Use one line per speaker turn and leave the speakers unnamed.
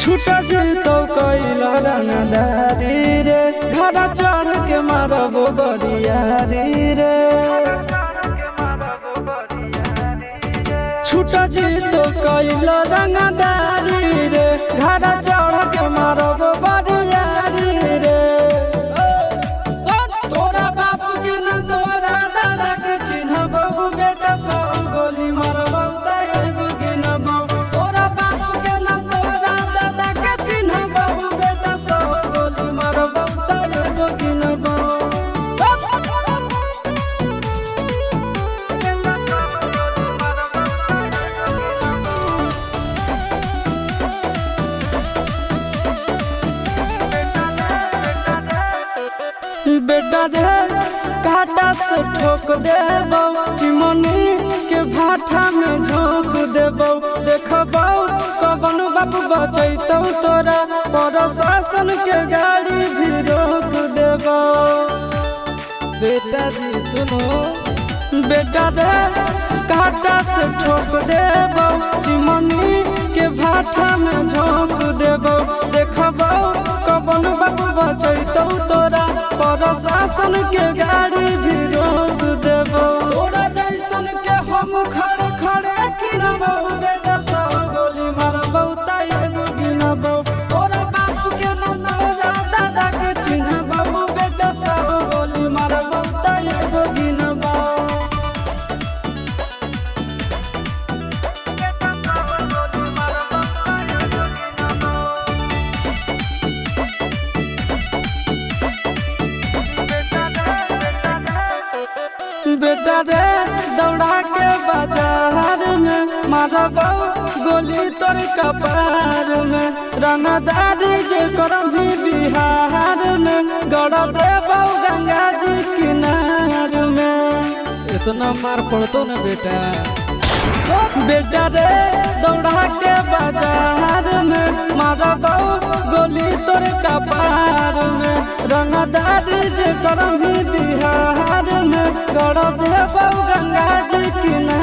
छूटा जीतो कैला रंगदारी रे घर चढ़ के मारबो बरियारी रे छूटा जीतो कैला रंगदारी रे घर चढ़ के मारबो बरियारी रे तोरा बाप के न तोरा दादा के चिन्हबो बेटा सब गोली मारबो तैबो के न तोरा बाप के न तोरा दादा के चिन्हबो बेटा सब गोली मारबो तैबो के न बेटा रे काटा से ठोक देबो चिमनी के भाटा में झोंक देबो देखबो कवन बाप बचैतौ तोरा प्रशासन के गाड़ी भी रोक देबो बेटा जी सुनो बेटा रे काटा से ठोक देबो चिमनी के भाटा में झोंक देबो देखबो कवन बाप बचैतौ तोरा प्रशासन के गाड़ी भी रोक देबो तोरा जैसन के हम खड़े खड़े गिरबो बेटा सब गोली मारबो तैबो गिनबो तोरा बाप के न तोरा दादा के चिन्हबो बेटा सब गोली मारबो तैबो गिनबो बेटा रे दौड़ा के बाजार में मारबो गोली तोर कपार में रंगदारी जे करभी बिहार में गड़ देबो गंगा जी किनार में
इतना मार पड़तो ना बेटा
बेटा रे दौड़ा के बाजार में मारबो गोली तोर कपार में रंगदारी जे करभी बिहार में गड़ देबो गंगा जी किनार